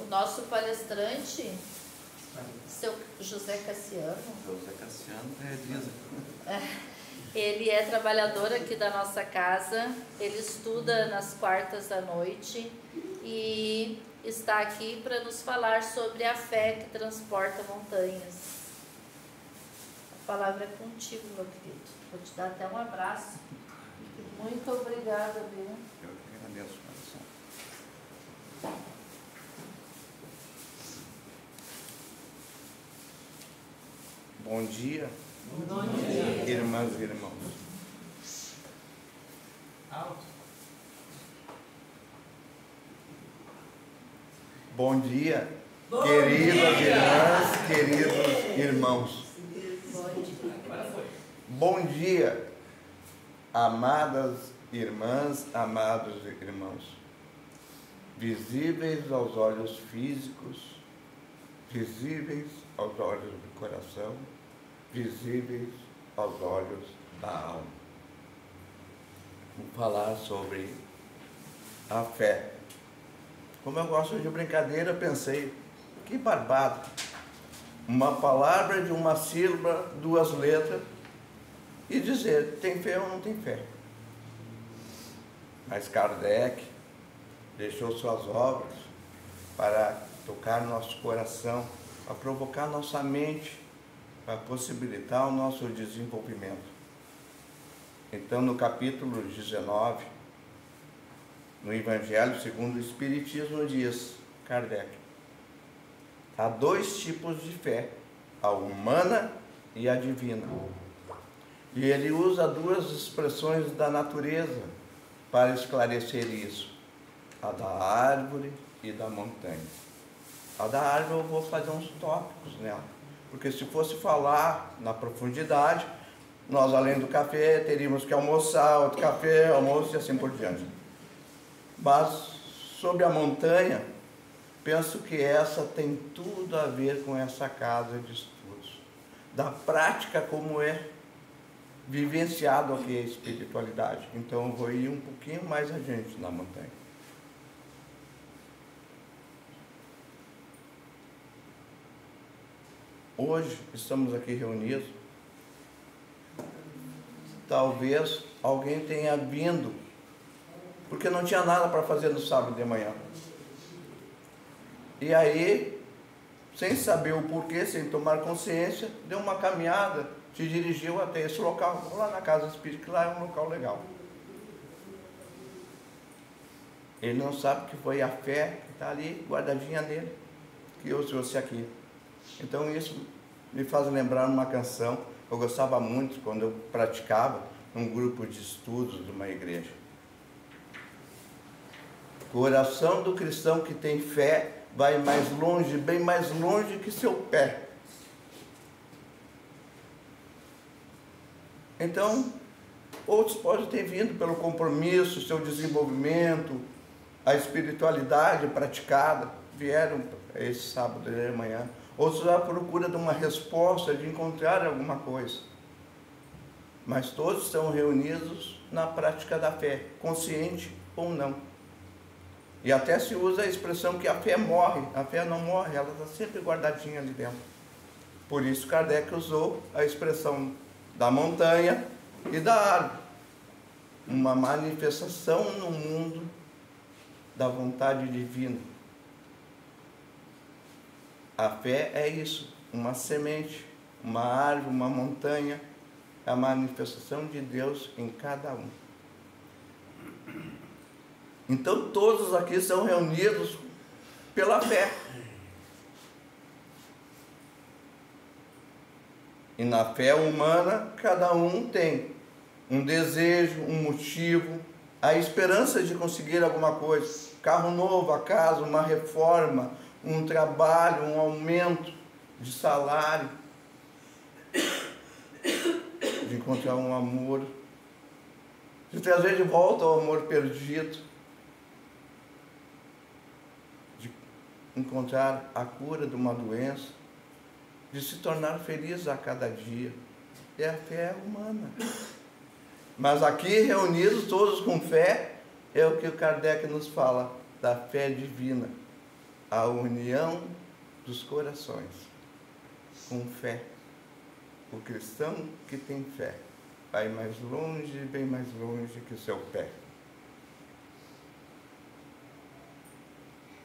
nosso palestrante, seu José Cassiano. José Cassiano Ele é trabalhador aqui da nossa casa, ele estuda nas quartas da noite e está aqui para nos falar sobre a fé que transporta montanhas. A palavra é contigo, meu querido. Vou te dar até um abraço. Muito obrigada, viu? Eu que agradeço, coração. Bom dia. Bom dia. Irmãs e irmãos. Alto. Bom dia, Bom queridas dia. irmãs, queridos irmãos. Agora foi. Bom dia, amadas irmãs, amados irmãos. Visíveis aos olhos físicos, visíveis aos olhos do coração, visíveis aos olhos da alma. Vou falar sobre a fé. Como eu gosto de brincadeira, eu pensei, que barbado. Uma palavra de uma sílaba, duas letras, e dizer, tem fé ou não tem fé. Mas Kardec deixou suas obras para tocar nosso coração, para provocar nossa mente, para possibilitar o nosso desenvolvimento. Então, no capítulo 19, no Evangelho segundo o Espiritismo, diz Kardec: há dois tipos de fé, a humana e a divina. E ele usa duas expressões da natureza para esclarecer isso: a da árvore e da montanha. A da árvore eu vou fazer uns tópicos nela, porque se fosse falar na profundidade, nós além do café teríamos que almoçar, outro café, almoço e assim por diante. Mas sobre a montanha, penso que essa tem tudo a ver com essa casa de estudos, da prática como é vivenciado aqui a espiritualidade. Então eu vou ir um pouquinho mais adiante na montanha. Hoje estamos aqui reunidos. Talvez alguém tenha vindo porque não tinha nada para fazer no sábado de manhã. E aí, sem saber o porquê, sem tomar consciência, deu uma caminhada, se dirigiu até esse local, lá na Casa Espírita, que lá é um local legal. Ele não sabe que foi a fé que está ali, guardadinha nele, que eu trouxe aqui. Então isso me faz lembrar uma canção que eu gostava muito quando eu praticava num grupo de estudos de uma igreja. Coração do cristão que tem fé vai mais longe, bem mais longe que seu pé. Então, outros podem ter vindo pelo compromisso, seu desenvolvimento, a espiritualidade praticada, vieram esse sábado de manhã. Outros à procura de uma resposta, de encontrar alguma coisa. Mas todos estão reunidos na prática da fé, consciente ou não. E até se usa a expressão que a fé morre. A fé não morre, ela está sempre guardadinha ali dentro. Por isso Kardec usou a expressão da montanha e da árvore. Uma manifestação no mundo da vontade divina. A fé é isso, uma semente, uma árvore, uma montanha, a manifestação de Deus em cada um. Então todos aqui são reunidos pela fé. E na fé humana, cada um tem um desejo, um motivo, a esperança de conseguir alguma coisa. Carro novo, a casa, uma reforma, um trabalho, um aumento de salário, de encontrar um amor, de trazer de volta o amor perdido, de encontrar a cura de uma doença, de se tornar feliz a cada dia. É a fé humana. Mas aqui reunidos todos com fé, é o que o Kardec nos fala, da fé divina. a união dos corações com fé. O cristão que tem fé vai mais longe, bem mais longe que o seu pé.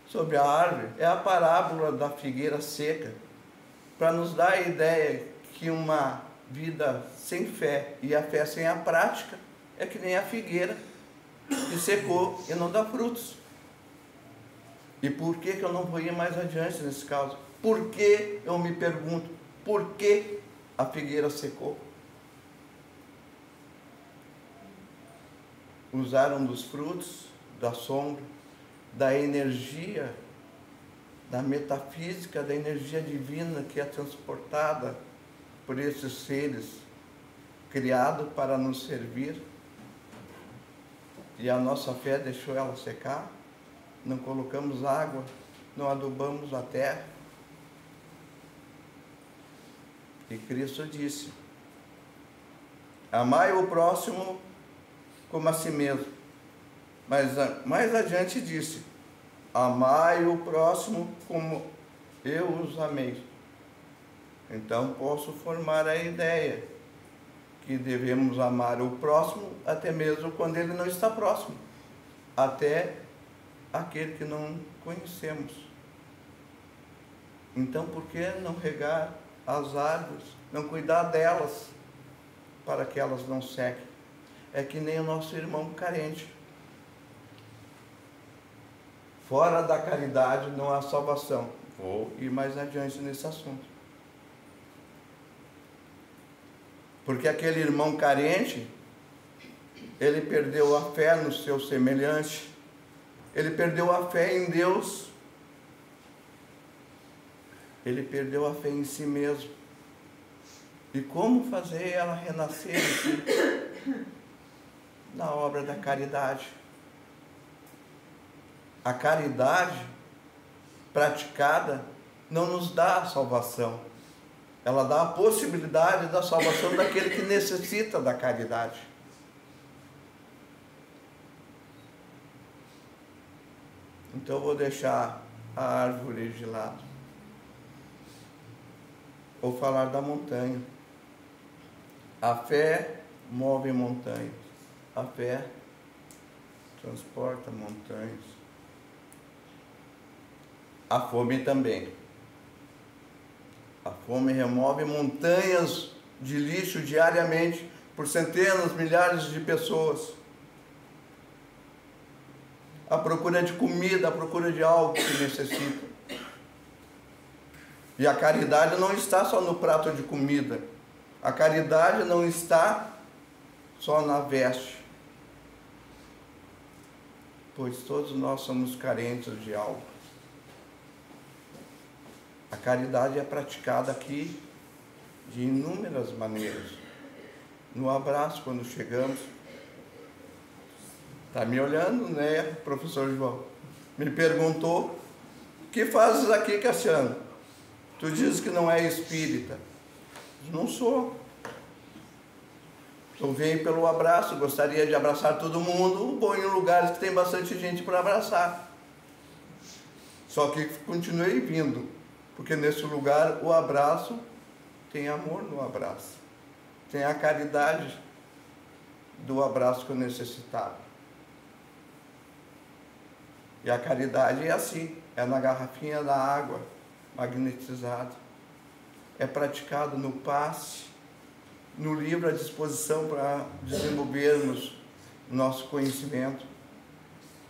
Sobre a árvore, é a parábola da figueira seca, para nos dar a ideia que uma vida sem fé e a fé sem a prática é que nem a figueira que secou e não dá frutos. E por que eu não vou ir mais adiante nesse caso? Por que, eu me pergunto, por que a figueira secou? Usaram dos frutos, da sombra, da energia, da metafísica, da energia divina que é transportada por esses seres criados para nos servir. E a nossa fé deixou ela secar, não colocamos água, não adubamos a terra. E Cristo disse: amai o próximo como a si mesmo. Mas mais adiante disse: amai o próximo como eu os amei. Então posso formar a ideia que devemos amar o próximo até mesmo quando ele não está próximo, até aquele que não conhecemos. Então por que não regar as árvores, não cuidar delas para que elas não sequem? É que nem o nosso irmão carente. Fora da caridade não há salvação. Vou ir mais adiante nesse assunto. Porque aquele irmão carente, ele perdeu a fé no seu semelhante, ele perdeu a fé em Deus, ele perdeu a fé em si mesmo. E como fazer ela renascer aqui? Na obra da caridade. A caridade praticada não nos dá a salvação. Ela dá a possibilidade da salvação daquele que necessita da caridade. Então eu vou deixar a árvore de lado. Vou falar da montanha. A fé move montanhas. A fé transporta montanhas. A fome também. A fome remove montanhas de lixo diariamente por centenas, milhares de pessoas. A procura de comida, a procura de algo que necessita. E a caridade não está só no prato de comida. A caridade não está só na veste. Pois todos nós somos carentes de algo. A caridade é praticada aqui de inúmeras maneiras. No abraço, quando chegamos. Está me olhando, né, professor João? Me perguntou: o que fazes aqui, Cassiano? Tu dizes que não é espírita. Não sou. Eu venho pelo abraço, gostaria de abraçar todo mundo, vou em lugares que tem bastante gente para abraçar. Só que continuei vindo, porque nesse lugar o abraço tem amor no abraço. Tem a caridade do abraço que eu necessitava. E a caridade é assim, é na garrafinha da água, magnetizada. É praticado no passe, no livro à disposição para desenvolvermos nosso conhecimento,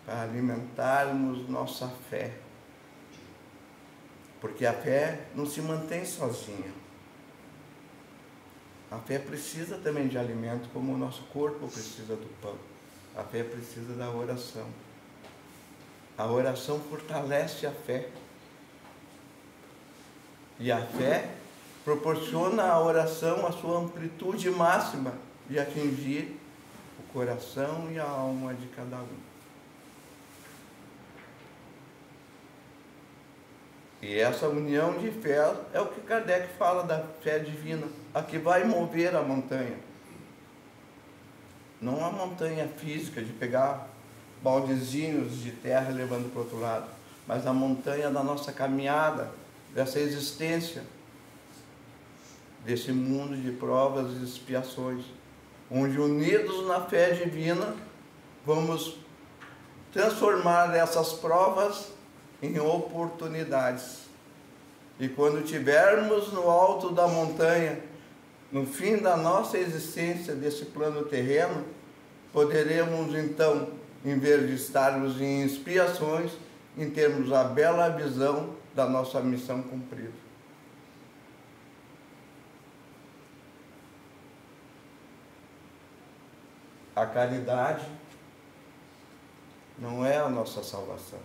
para alimentarmos nossa fé. Porque a fé não se mantém sozinha. A fé precisa também de alimento, como o nosso corpo precisa do pão. A fé precisa da oração. A oração fortalece a fé. E a fé proporciona à oração a sua amplitude máxima de atingir o coração e a alma de cada um. E essa união de fé é o que Kardec fala da fé divina, a que vai mover a montanha. Não a montanha física de pegar baldezinhos de terra levando para o outro lado, mas a montanha da nossa caminhada, dessa existência, desse mundo de provas e expiações, onde unidos na fé divina, vamos transformar essas provas em oportunidades. E quando estivermos no alto da montanha, no fim da nossa existência desse plano terreno, poderemos então, em vez de estarmos em expiações, em termos a bela visão da nossa missão cumprida. A caridade não é a nossa salvação,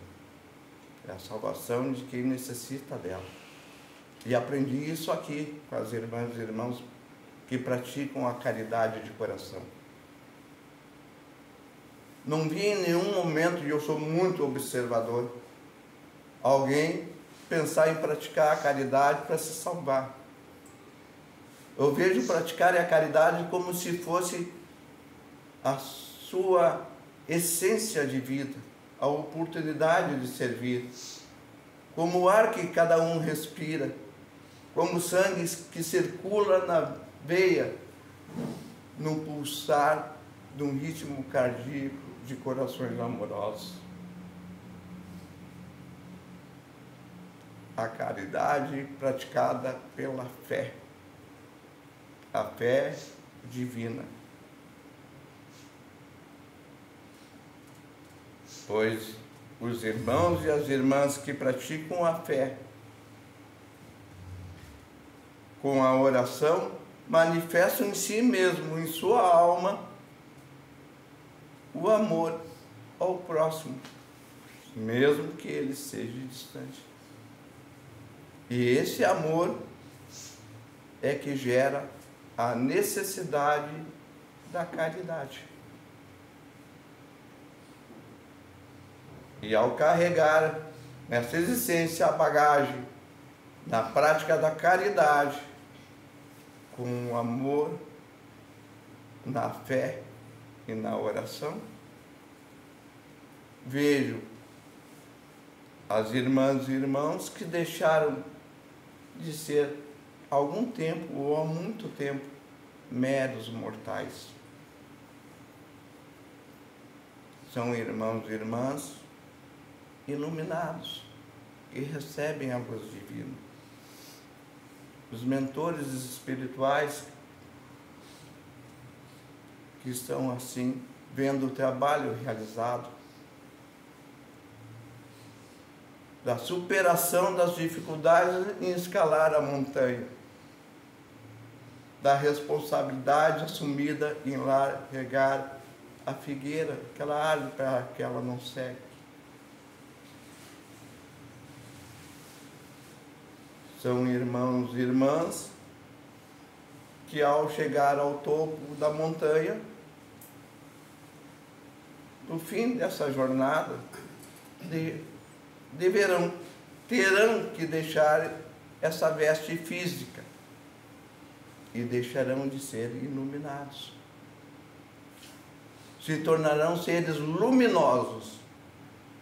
é a salvação de quem necessita dela. E aprendi isso aqui com as irmãs e irmãos que praticam a caridade de coração. Não vi em nenhum momento, e eu sou muito observador, alguém pensar em praticar a caridade para se salvar. Eu vejo praticar a caridade como se fosse a sua essência de vida, a oportunidade de servir, como o ar que cada um respira, como o sangue que circula na veia, no pulsar de um ritmo cardíaco de corações amorosos. A caridade praticada pela fé, a fé divina. Pois os irmãos e as irmãs que praticam a fé com a oração manifestam em si mesmo, em sua alma, o amor ao próximo, mesmo que ele seja distante. E esse amor é que gera a necessidade da caridade. E ao carregar nessa existência a bagagem na prática da caridade, com o amor, na fé e na oração, vejo as irmãs e irmãos que deixaram de ser há algum tempo ou há muito tempo meros mortais. São irmãos e irmãs iluminados, que recebem a luz divina. Os mentores espirituais que estão assim, vendo o trabalho realizado, da superação das dificuldades em escalar a montanha, da responsabilidade assumida em regar a figueira, aquela árvore para que ela não seque. São irmãos e irmãs que, ao chegar ao topo da montanha, no fim dessa jornada, terão que deixar essa veste física e deixarão de ser iluminados. Se tornarão seres luminosos,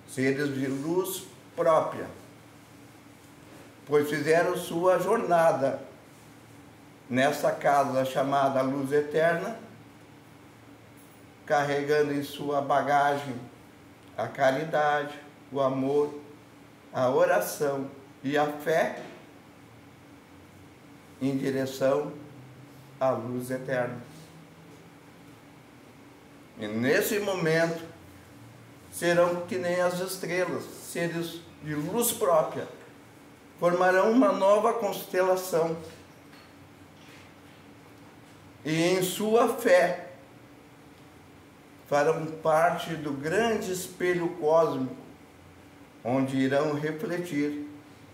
seres de luz própria, pois fizeram sua jornada nessa casa chamada Luz Eterna, carregando em sua bagagem a caridade, o amor, a oração e a fé em direção à luz eterna. E nesse momento serão que nem as estrelas, seres de luz própria, formarão uma nova constelação e em sua fé farão parte do grande espelho cósmico, onde irão refletir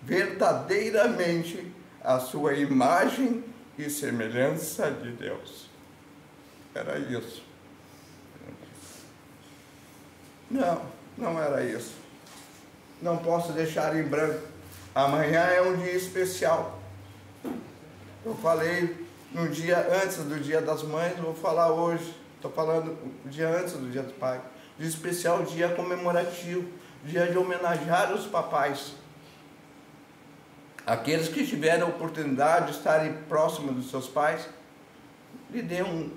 verdadeiramente a sua imagem e semelhança de Deus. Era isso. Não era isso. Não posso deixar em branco. Amanhã é um dia especial. Eu falei no dia antes do Dia das Mães, vou falar hoje. Estou falando o dia antes do Dia dos Pais. Dia especial, dia comemorativo. dia de homenagear os papais. Aqueles que tiveram a oportunidade de estarem próximos dos seus pais, lhe dê um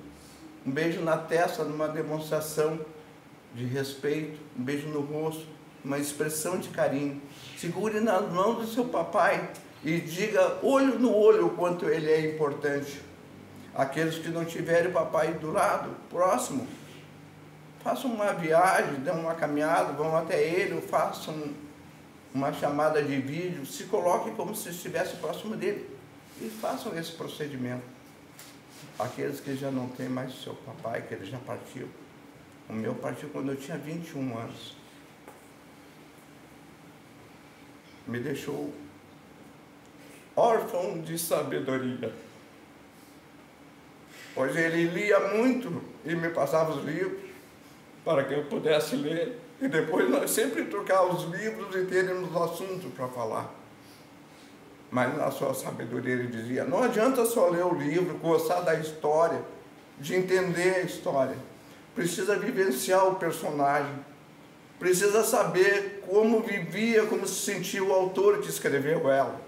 beijo na testa, numa demonstração de respeito, um beijo no rosto, uma expressão de carinho. Segure na mão do seu papai e diga olho no olho o quanto ele é importante. Aqueles que não tiverem o papai do lado, próximo, façam uma viagem, dêem uma caminhada, vão até ele, ou façam uma chamada de vídeo, se coloquem como se estivesse próximo dele e façam esse procedimento. Aqueles que já não têm mais o seu papai, que ele já partiu. O meu partiu quando eu tinha 21 anos. Me deixou órfão de sabedoria. Hoje ele lia muito e me passava os livros para que eu pudesse ler. E depois nós sempre trocávamos os livros e teríamos assunto para falar. Mas na sua sabedoria ele dizia, não adianta só ler o livro, gostar da história, de entender a história. Precisa vivenciar o personagem. Precisa saber como vivia, como se sentia o autor que escreveu ela.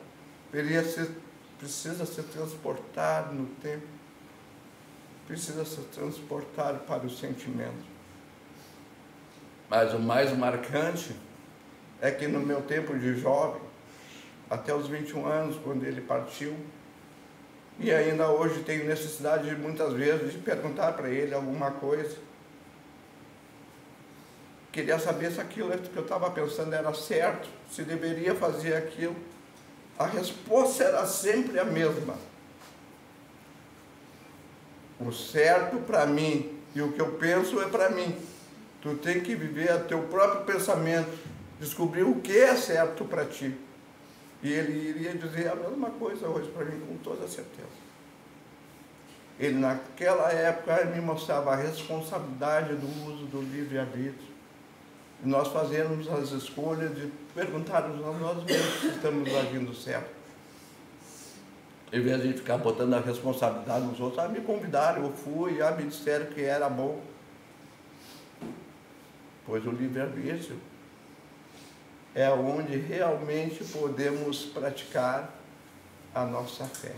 Precisa se transportar no tempo. Precisa se transportar para o sentimento. Mas o mais marcante é que no meu tempo de jovem, até os 21 anos, quando ele partiu, e ainda hoje tenho necessidade de muitas vezes de perguntar para ele alguma coisa. Queria saber se aquilo que eu estava pensando era certo, se deveria fazer aquilo. A resposta era sempre a mesma. O certo para mim e o que eu penso é para mim. Tu tem que viver o teu próprio pensamento, descobrir o que é certo para ti. E ele iria dizer a mesma coisa hoje para mim, com toda certeza. Ele naquela época me mostrava a responsabilidade do uso do livre-arbítrio. E nós fazemos as escolhas de perguntarmos a nós mesmos se estamos agindo certo. Em vez de ficar botando a responsabilidade nos outros, me convidaram, eu fui, me disseram que era bom. Pois o livre-arbítrio é onde realmente podemos praticar a nossa fé.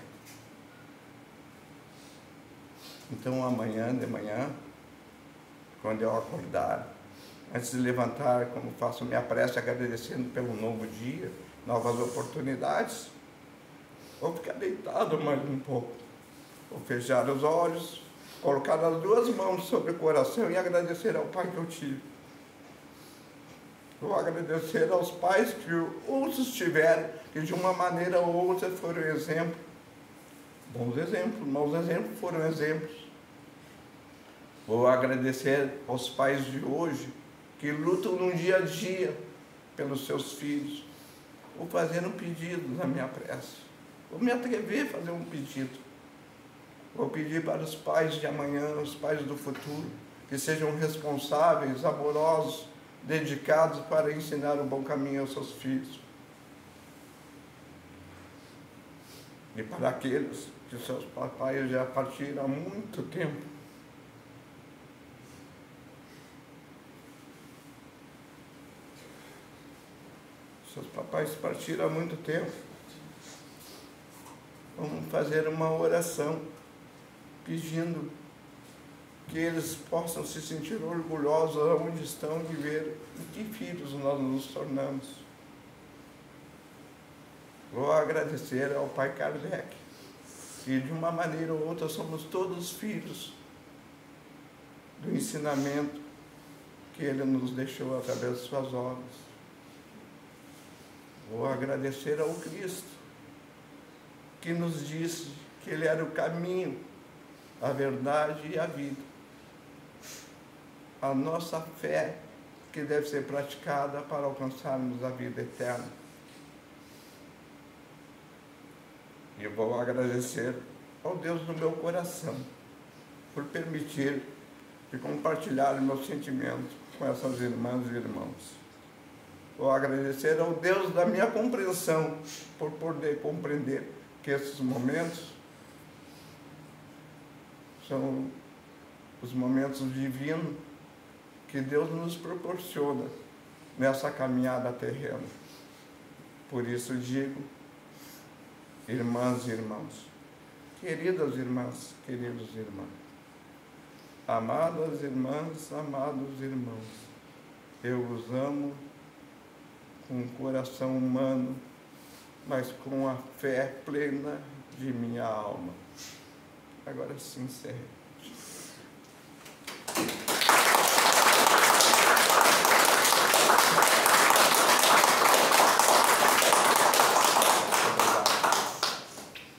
Então amanhã de manhã, quando eu acordar, antes de levantar, como faço minha prece agradecendo pelo novo dia, novas oportunidades, vou ficar deitado mais um pouco, vou fechar os olhos, colocar as duas mãos sobre o coração e agradecer ao Pai que eu tive. Vou agradecer aos pais que outros tiveram, que de uma maneira ou outra foram exemplo. Bons exemplos, maus exemplos foram exemplos. Vou agradecer aos pais de hoje, que lutam no dia a dia pelos seus filhos. Vou fazer um pedido na minha prece. Vou me atrever a fazer um pedido. Vou pedir para os pais de amanhã, os pais do futuro, que sejam responsáveis, amorosos, dedicados para ensinar o bom caminho aos seus filhos. E para aqueles que seus papais já partiram há muito tempo, seus papais partiram há muito tempo, vamos fazer uma oração pedindo que eles possam se sentir orgulhosos onde estão de ver que filhos nós nos tornamos. Vou agradecer ao Pai Kardec, que de uma maneira ou outra somos todos filhos do ensinamento que ele nos deixou através de suas obras. Vou agradecer ao Cristo, que nos disse que ele era o caminho, a verdade e a vida. A nossa fé que deve ser praticada para alcançarmos a vida eterna. E eu vou agradecer ao Deus do meu coração por permitir de compartilhar meus sentimentos com essas irmãs e irmãos. Vou agradecer ao Deus da minha compreensão por poder compreender que esses momentos são os momentos divinos que Deus nos proporciona nessa caminhada terrena. Por isso digo, irmãs e irmãos, queridas irmãs, queridos irmãos, amadas irmãs, amados irmãos, eu os amo com o coração humano, mas com a fé plena de minha alma. Agora sim, encerrei.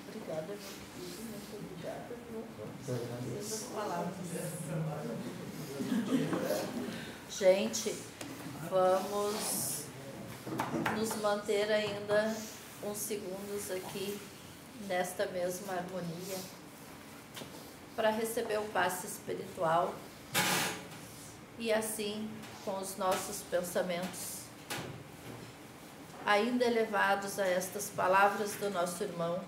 Obrigada, muito obrigada por essas palavras. Gente, vamos nos manter ainda uns segundos aqui nesta mesma harmonia para receber o passe espiritual e assim, com os nossos pensamentos ainda elevados a estas palavras do nosso irmão,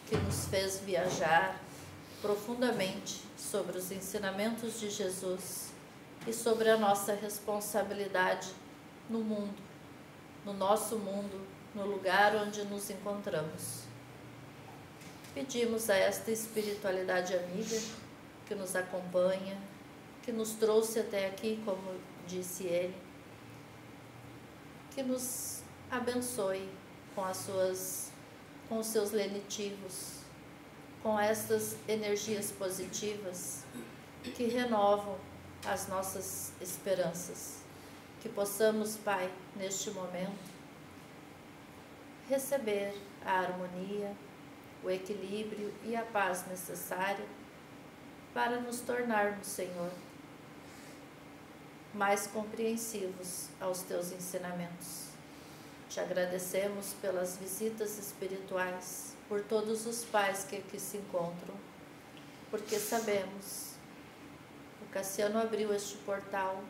que nos fez viajar profundamente sobre os ensinamentos de Jesus e sobre a nossa responsabilidade no mundo, no nosso mundo, no lugar onde nos encontramos. Pedimos a esta espiritualidade amiga que nos acompanha, que nos trouxe até aqui, como disse ele, que nos abençoe com os seus lenitivos, com estas energias positivas que renovam as nossas esperanças. Que possamos, Pai, neste momento, receber a harmonia, o equilíbrio e a paz necessária para nos tornarmos, Senhor, mais compreensivos aos Teus ensinamentos. Te agradecemos pelas visitas espirituais, por todos os pais que aqui se encontram, porque sabemos, o Cassiano abriu este portal,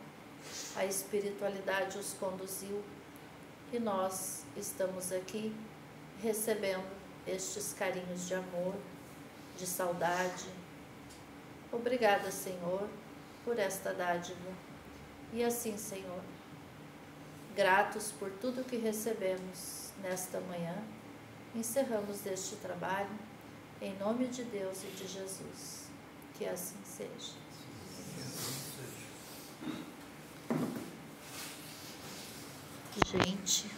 a espiritualidade os conduziu e nós estamos aqui recebendo estes carinhos de amor, de saudade. Obrigada, Senhor, por esta dádiva. E assim, Senhor, gratos por tudo que recebemos nesta manhã, encerramos este trabalho em nome de Deus e de Jesus. Que assim seja. Gente,